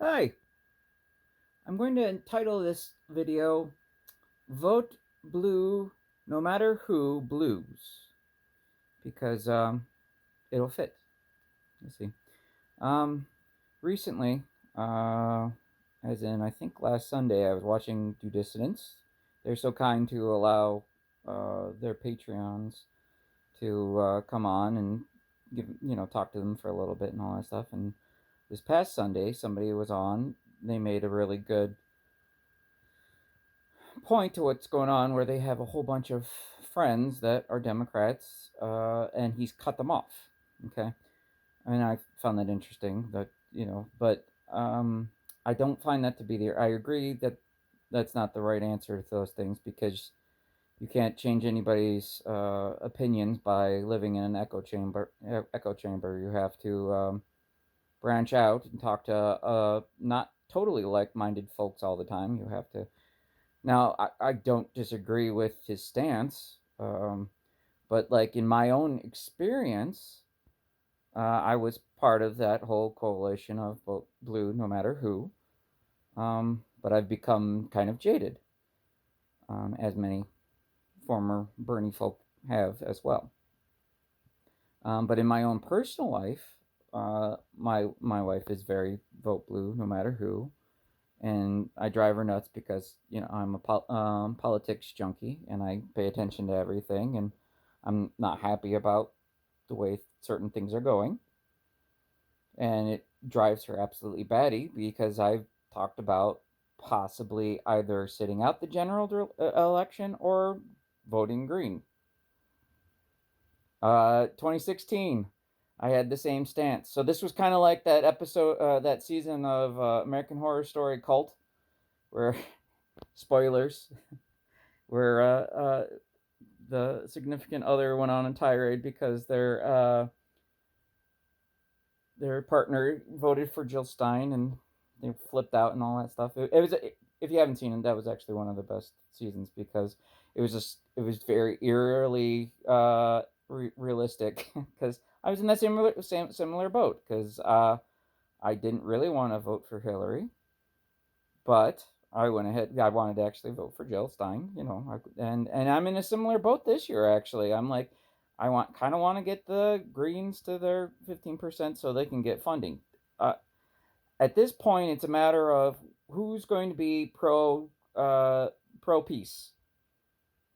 Hi, I'm going to title this video Vote Blue No Matter Who Blues because it'll fit. Let's see. Um, Recently, uh, as in I think last Sunday, I was watching Due Dissidence. They're so kind to allow their Patreons to come on and talk to them for a little bit and all that stuff. And this past Sunday, somebody was on. They made a really good point to what's going on where they have a whole bunch of friends that are Democrats, and he's cut them off. Okay, I mean, I found that interesting. But I don't find that to be the. I agree that that's not the right answer to those things because you can't change anybody's opinions by living in an echo chamber. Echo chamber. You have to branch out and talk to not totally like-minded folks all the time. You have to now, I don't disagree with his stance, but like in my own experience, I was part of that whole coalition of vote blue no matter who. But I've become kind of jaded, as many former Bernie folk have as well. But in my own personal life, my wife is very vote blue no matter who, and I drive her nuts because I'm a politics junkie and I pay attention to everything, and I'm not happy about the way certain things are going, and it drives her absolutely batty because I've talked about possibly either sitting out the general election or voting green. 2016, I had the same stance. So this was kind of like that episode, that season of American Horror Story Cult, where spoilers, where the significant other went on a tirade because their partner voted for Jill Stein and they flipped out and all that stuff. If you haven't seen it, that was actually one of the best seasons because it was very eerily realistic because I was in that similar boat because I didn't really want to vote for Hillary, but I went ahead. I wanted to actually vote for Jill Stein, and I'm in a similar boat this year. Actually, I'm like, I want to get the Greens to their 15% so they can get funding. Uh, at this point, it's a matter of who's going to be pro peace.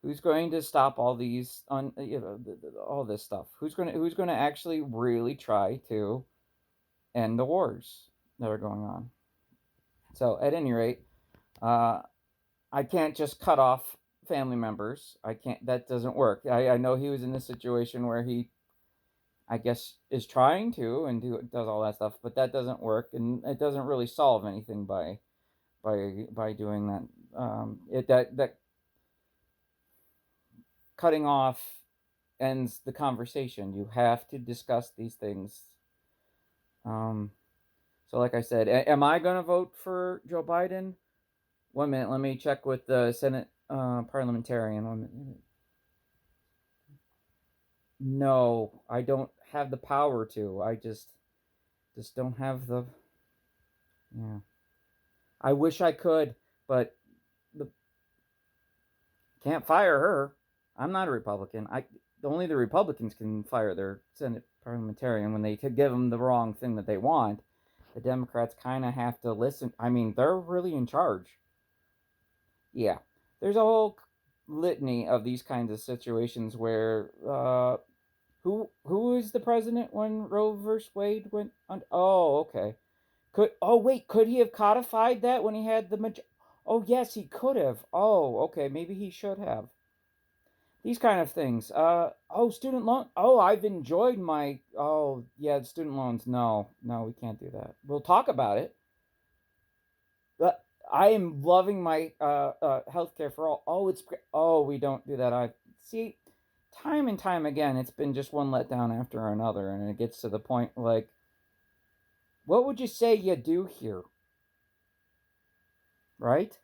Who's going to stop all these all this stuff? Who's going to actually really try to end the wars that are going on? So, at any rate, uh, I can't just cut off family members. I can't. That doesn't work. I know he was in this situation where he, I guess, is trying to and does all that stuff, but that doesn't work, and it doesn't really solve anything by doing that. That cutting off ends the conversation. You have to discuss these things. Um, so, like I said, am I going to vote for Joe Biden? 1 minute. Let me check with the Senate parliamentarian. 1 minute. No, I don't have the power to. I just don't have the. Yeah, I wish I could, but the can't fire her. I'm not a Republican. I Only the Republicans can fire their Senate parliamentarian when they give them the wrong thing that they want. The Democrats kind of have to listen. I mean, they're really in charge. Yeah, there's a whole litany of these kinds of situations where who is the president when Roe versus Wade went on? Oh, okay. Could he have codified that when he had Oh, yes, he could have. Oh, okay, maybe he should have. These kind of things. Student loan. Oh, I've enjoyed my. Oh, yeah, student loans. No, no, we can't do that. We'll talk about it. But I am loving my healthcare for all. Oh, it's great. Oh, we don't do that. I see. Time and time again, it's been just one letdown after another, and it gets to the point like, what would you say you do here, right?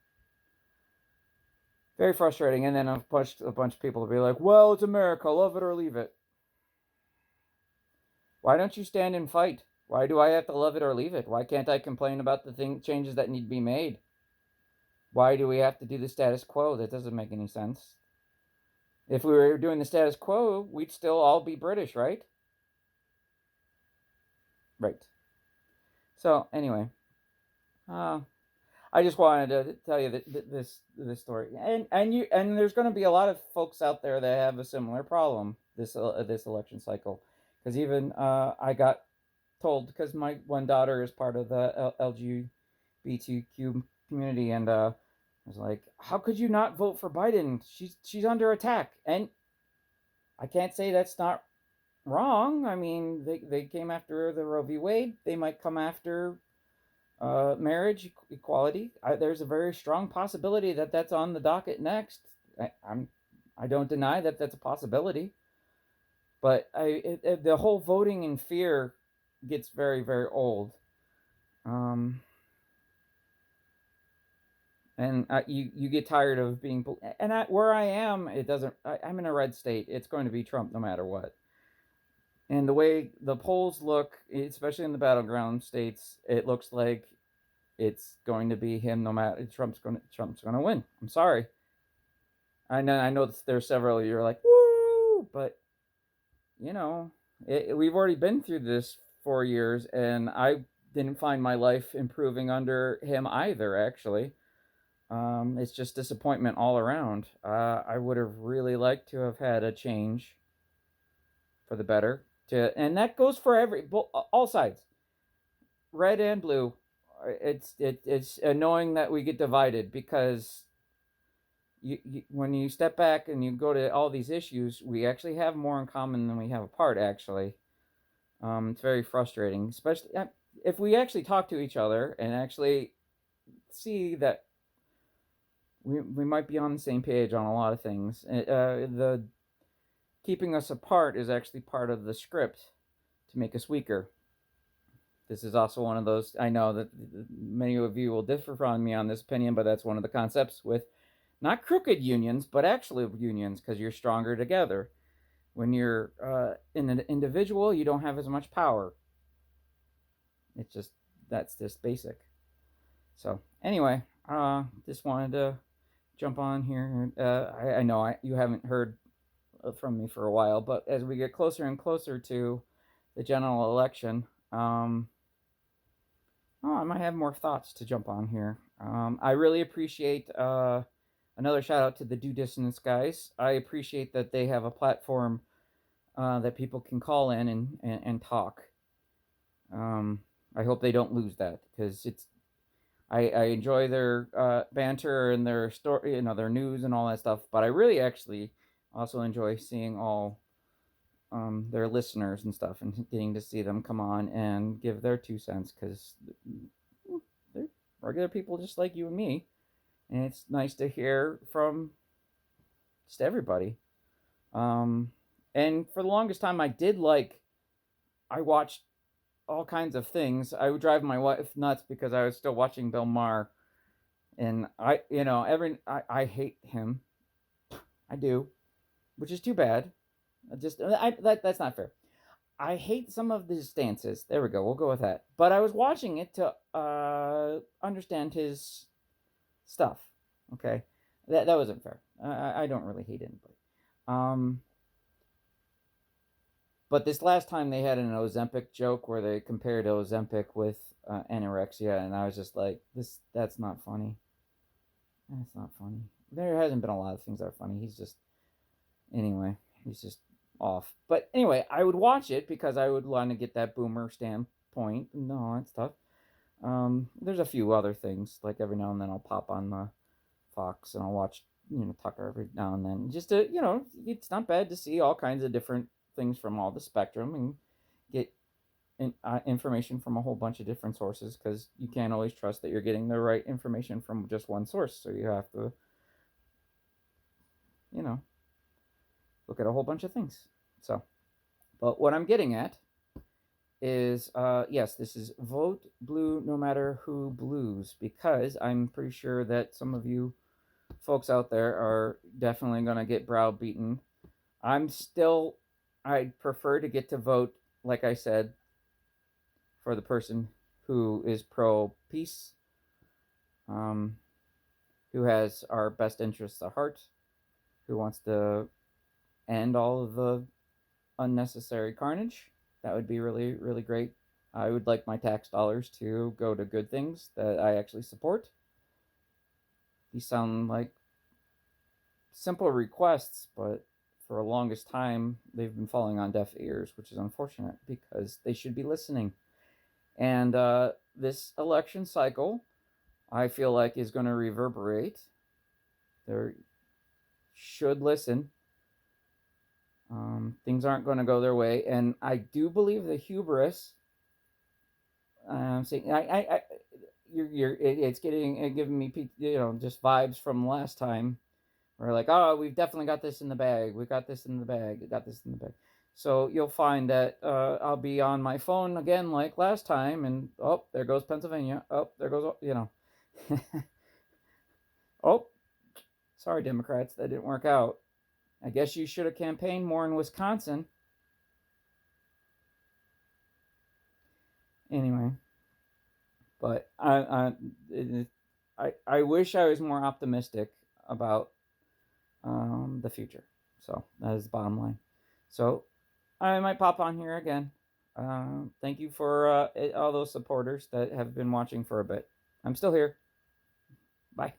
Very frustrating. And then a bunch of people will be like, "Well, it's America, love it or leave it." Why don't you stand and fight? Why do I have to love it or leave it? Why can't I complain about the changes that need to be made? Why do we have to do the status quo? That doesn't make any sense. If we were doing the status quo, we'd still all be British, right? Right. So anyway, uh, I just wanted to tell you this story, and there's going to be a lot of folks out there that have a similar problem this election cycle, because even I got told, because my one daughter is part of the LGBTQ community, and I was like, how could you not vote for Biden? She's under attack, and I can't say that's not wrong. I mean, they came after the Roe v. Wade. They might come after marriage equality. There's a very strong possibility that that's on the docket next. I don't deny that that's a possibility, but the whole voting in fear gets very, very old. And you get tired of being, and where I am, it doesn't. I'm in a red state. It's going to be Trump no matter what. And the way the polls look, especially in the battleground states, it looks like it's going to be him no matter. Trump's going to win. I'm sorry. I know there's several of you are like, woo, but you know, we've already been through this 4 years, and I didn't find my life improving under him either. Actually, it's just disappointment all around. I would have really liked to have had a change for the better. And that goes for all sides, red and blue. It's annoying that we get divided, because when you step back and you go to all these issues, we actually have more in common than we have apart. Actually, it's very frustrating, especially if we actually talk to each other and actually see that we might be on the same page on a lot of things. The keeping us apart is actually part of the script to make us weaker. This is also one of those, I know that many of you will differ from me on this opinion, but that's one of the concepts with not crooked unions, but actually unions, because you're stronger together. When you're in an individual, you don't have as much power. That's just basic. So anyway, just wanted to jump on here. I know you haven't heard from me for a while, but as we get closer and closer to the general election, I might have more thoughts to jump on here. I really appreciate another shout out to the Due Dissidence guys. I appreciate that they have a platform that people can call in and talk. I hope they don't lose that, because I enjoy their banter and their story, their news and all that stuff. But I really actually also enjoy seeing all their listeners and stuff, and getting to see them come on and give their 2 cents, because they're regular people just like you and me, and it's nice to hear from just everybody. And for the longest time, I watched all kinds of things. I would drive my wife nuts because I was still watching Bill Maher, and I hate him. I do, which is too bad. That's not fair. I hate some of his stances. There we go. We'll go with that. But I was watching it to understand his stuff. Okay, that wasn't fair. I don't really hate anybody. But this last time they had an Ozempic joke where they compared Ozempic with anorexia, and I was just like, that's not funny. That's not funny. There hasn't been a lot of things that are funny. He's just off. But anyway, I would watch it because I would want to get that boomer standpoint and all that stuff. There's a few other things, like every now and then I'll pop on the Fox and I'll watch, Tucker every now and then. Just to, it's not bad to see all kinds of different things from all the spectrum and get information from a whole bunch of different sources, because you can't always trust that you're getting the right information from just one source. So you have to, look at a whole bunch of things. So, but what I'm getting at is, yes, this is vote blue no matter who blues, because I'm pretty sure that some of you folks out there are definitely going to get browbeaten. I'd prefer to get to vote, like I said, for the person who is pro peace, who has our best interests at heart, who wants to end all of the unnecessary carnage. That would be really, really great. I would like my tax dollars to go to good things that I actually support. These sound like simple requests, but for the longest time, they've been falling on deaf ears, which is unfortunate because they should be listening. And this election cycle, I feel like, is going to reverberate. They should listen. Things aren't going to go their way, and I do believe the hubris. I'm saying, it's giving me, just vibes from last time. We're like, oh, we've definitely got this in the bag. We got this in the bag. We got this in the bag. So you'll find that I'll be on my phone again like last time, and oh, there goes Pennsylvania. Oh, there goes, oh, sorry, Democrats, that didn't work out. I guess you should have campaigned more in Wisconsin. Anyway, but I wish I was more optimistic about the future. So that is the bottom line. So I might pop on here again. Thank you for all those supporters that have been watching for a bit. I'm still here. Bye.